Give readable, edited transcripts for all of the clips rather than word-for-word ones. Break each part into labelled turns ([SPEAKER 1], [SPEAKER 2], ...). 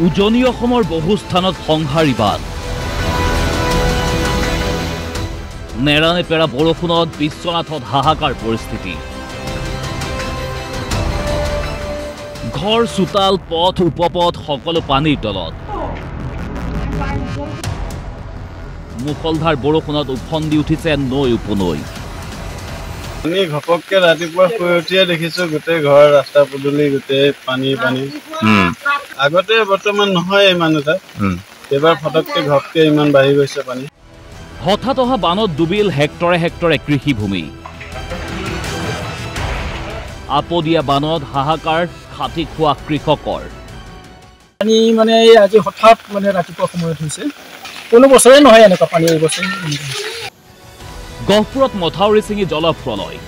[SPEAKER 1] উজনি অসমৰ বহু স্থানত সংহাৰী বান নেৰানেপেৰা বৰষুণত বিশ্বনাথত হাহাকাৰ পৰিস্থিতি ঘৰ চোতাল পথ উপপথ সকলো পানীৰ তলত মুখলধাৰ বৰষুণত উফন্দি উঠিছে নৈ উপনৈ
[SPEAKER 2] আমি ঘপককে ৰাতিপুৱা শুই উঠিয়ে দেখিছো গোটেই ঘৰ ৰাস্তা পদূলি গোটেই পানী আগতে বৰ্তমান নহয় ইমান এটা এবাৰ ফটককে ঘপকে ইমান বাঢ়ি গৈছে পানী
[SPEAKER 1] হঠাৎ অহা বানত ডুবিল হেক্টৰে হেক্টৰে কৃষিভূমি আপদীয়া বানত হাহাকাৰ খাটি খোৱা কৃষকৰ
[SPEAKER 3] পানী মানে আজি হঠাৎ মানে ৰাতিপুৱা সময়ত হৈছে কোনো বছৰে নহয় এনেকুৱা পানী এই বছৰ
[SPEAKER 1] গহপুৰত মথাউৰি ছিঙি জলপ্ৰলয়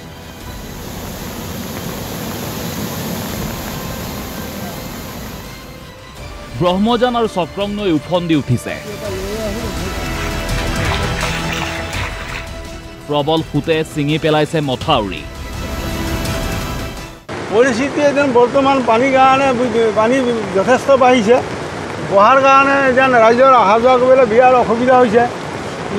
[SPEAKER 1] ব্ৰহ্মজান আৰু চক্ৰং নৈ উফন্দি উঠিছে প্ৰবল সোঁতে ছিঙি পেলাইছে মথাউৰি
[SPEAKER 2] পৰিস্থিতি এতিয়া বৰ্তমান পানীৰ কাৰণে পানী যথেষ্ট বাঢ়িছে বহাৰ কাৰণে এতিয়া ৰাইজৰ অহা যোৱা কৰিবলৈ বিৰাট অসুবিধা হৈছে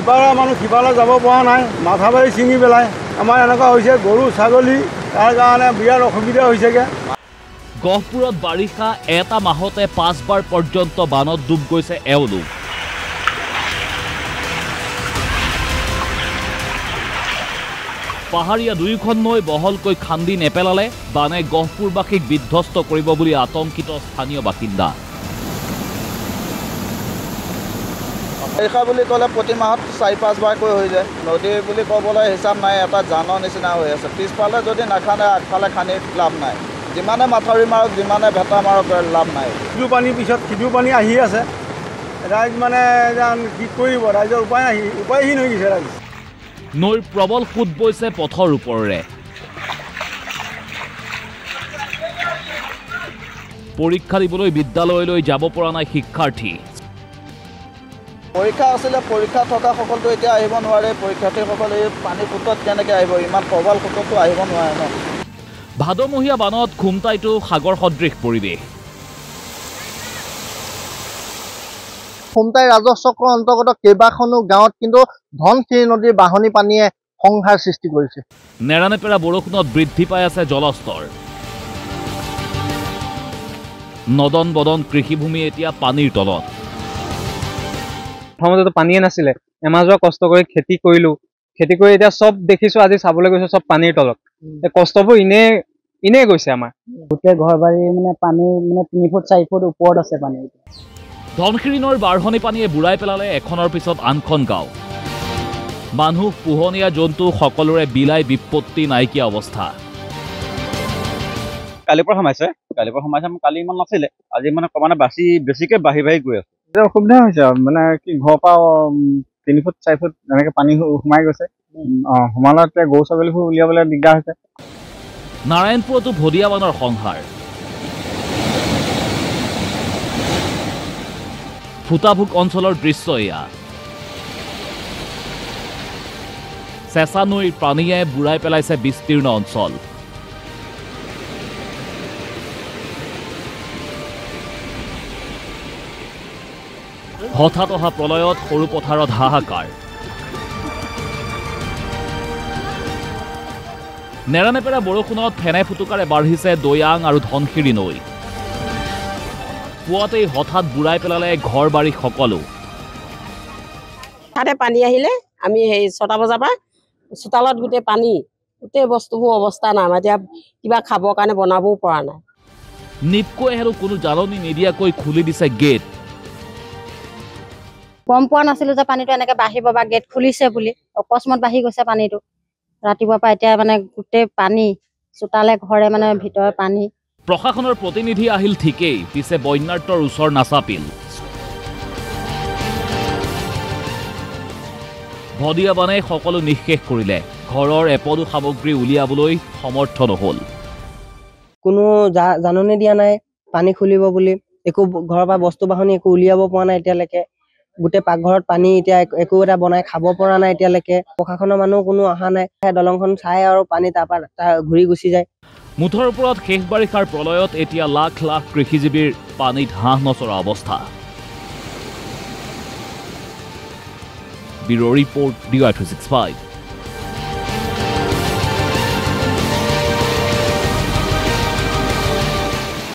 [SPEAKER 2] ইপাৰা মানুহ সিপাৰা যাব পৰা নাই মাথাবাৰী ছিঙি পেলাই আমাৰ এনেকুৱা হৈছে গৰু ছাগলী তাৰ কাৰণে বিৰাট অসুবিধা হৈছেগৈ
[SPEAKER 1] গহপুৰত বাৰিষা এটা মাহতে 5 বাৰ পৰ্যন্ত বানত ডুব গৈছে এওঁলোক পাহাৰীয়া দুয়োখন নৈ বহলকৈ খান্দি নেপেলালে বানে গহপুৰবাসীক বিধ্বস্ত কৰিব বুলি আতংকিত স্থানীয় বাসিন্দা
[SPEAKER 4] বাৰিষা বুলি ক'লে প্ৰতি মাহত 4-5 বাৰকৈ হৈ যায় নদী বুলি ক'বলৈ হিচাপ নাই এটা জানৰ নিচিনা হৈ আছে পিছফালে যদি নাখানে আগফালে খানি লাভ নাই যিমানে মাথাউৰি মাৰক যিমানে ভেটা মাৰক লাভ নাই
[SPEAKER 2] সিটো পানীৰ পিছত সিটো পানী আহি আছে ৰাইজ মানে কি কৰিব ৰাইজৰ উপায়হীন হৈ গৈছে ৰাইজ
[SPEAKER 1] নৈৰ প্ৰবল সোঁত বৈছে পথৰ ওপৰেৰে পৰীক্ষা দিবলৈ বিদ্যালয়লৈ যাব পৰা নাই শিক্ষাৰ্থী
[SPEAKER 4] পৰীক্ষা আছিলে পৰীক্ষা থকা সকলতো এতিয়া আহিব নোৱাৰে পৰীক্ষাৰ্থীসকল এই পানী সোঁতত কেনেকৈ আহিব ইমান প্ৰবল সোঁততো আহিব নোৱাৰে ন
[SPEAKER 1] ভাদমহীয়া বানত খুমটাইটো সাগৰ সদৃশ পৰিৱেশ
[SPEAKER 5] খুমটাই ৰাজহ চক্ৰৰ অন্তৰ্গত কেইবাখনো গাঁৱত কিন্তু ধনশিৰি নদীৰ বাঢ়নী পানীয়ে সংহাৰ সৃষ্টি কৰিছে
[SPEAKER 1] নেৰানেপেৰা বৰষুণত বৃদ্ধি পাই আছে জলস্তৰ নদন বদন কৃষিভূমি এতিয়া পানীৰ তলত
[SPEAKER 6] প্ৰথমতে পানীয়ে নাছিলে এমাহ যোৱা কষ্ট কৰি খেতি কৰিলো খেতি কৰি এতিয়া চব দেখিছো আজি চাবলৈ গৈছো চব পানীৰ তলত কষ্টবোৰ ইনে গৈছে আমাৰ
[SPEAKER 3] গোটেই ঘৰ বাৰী মানে পানী মানে 3 ফুট 4 ফুট ওপৰত আছে পানী
[SPEAKER 1] ধনশিৰি নৈৰ বাঢ়নী পানীয়ে বুঢ়াই পেলালে এখনৰ পিছত আনখন গাঁও মানুহ পোহনীয়া জন্তু সকলোৰে বিলাই বিপত্তি নাইকিয়া অৱস্থা
[SPEAKER 7] কালিৰ পৰা সোমাইছে কালি ইমান নাছিলে আজি মানে ক্ৰমান্বয়ে বেছিকে বাঢ়ি গৈ আছে
[SPEAKER 2] অসুবিধা হৈছে মানে কি ঘৰৰ পৰা 3 ফুট 4 ফুট এনেকে পানী সোমাই গৈছে সোমালে এতিয়া গৰু ছাগলীবোৰ উলিয়াবলৈ দিগদাৰ হৈছে
[SPEAKER 1] নাৰায়ণপুৰতো ভদিয়া বানৰ সংহাৰ ফুটাভোগ অঞ্চলৰ দৃশ্য এয়া চেঁচা নৈৰ পানীয়ে বুঢ়াই পেলাইছে বিস্তীৰ্ণ অঞ্চল হঠাৎ অহা প্ৰলয়ত সৰু পথাৰত হাহাকাৰ নেৰানেপেৰা বৰষুণত ফেনে ফুটুকাৰে বাঢ়িছে দৈয়াং আৰু ধনশিৰি নৈ পুৱাতেই হঠাৎ বুঢ়াই পেলালে ঘৰ বাৰী সকলো
[SPEAKER 8] তাতে পানী আহিলে আমি সেই 6টা বজাৰ পৰা চোতালত গোটেই পানী গোটেই বস্তুবোৰ অৱস্থা নাই এতিয়া কিবা খাবৰ কাৰণে বনাবও পৰা নাই
[SPEAKER 1] নিপকৈ হেনো কোনো জাননী নিদিয়াকৈ খুলি দিছে গেট
[SPEAKER 9] গম পোৱা নাছিলো যে পানীটো এনেকে বাঢ়িব বা গেট খুলিছে বুলি অকস্মাত বাঢ়ি গৈছে পানীটো ৰাতিপুৱাৰ পৰা এতিয়া মানে গোটেই পানী চোতালে ঘৰে মানে ভিতৰৰ পানী
[SPEAKER 1] প্ৰশাসনৰ প্ৰতিনিধি আহিল ঠিকেই পিছে বন্যাৰ্তৰ ওচৰ নাচাপিল ভদিয়া বানে সকলো নিঃশেষ কৰিলে ঘৰৰ এপদো সামগ্ৰী উলিয়াবলৈ সমৰ্থ নহল
[SPEAKER 5] কোনো জাননী দিয়া নাই পানী খুলিব বুলি একো ঘৰৰ পৰা বস্তু বাহনি একো উলিয়াব পৰা নাই এতিয়ালৈকে গোটেই পাকঘৰত পানী এতিয়া একো এটা বনাই খাব পৰা নাই এতিয়ালৈকে প্ৰশাসনৰ মানুহ কোনো অহা নাই দলংখন চাই আৰু পানী তাৰ ঘূৰি গুচি যায়
[SPEAKER 1] মুঠৰ ওপৰত শেষ বাৰিষাৰ প্ৰলয়ত এতিয়া লাখ লাখ কৃষিজীৱীৰ পানীত হাঁহ নচৰা অৱস্থা। Bureau' report DY365।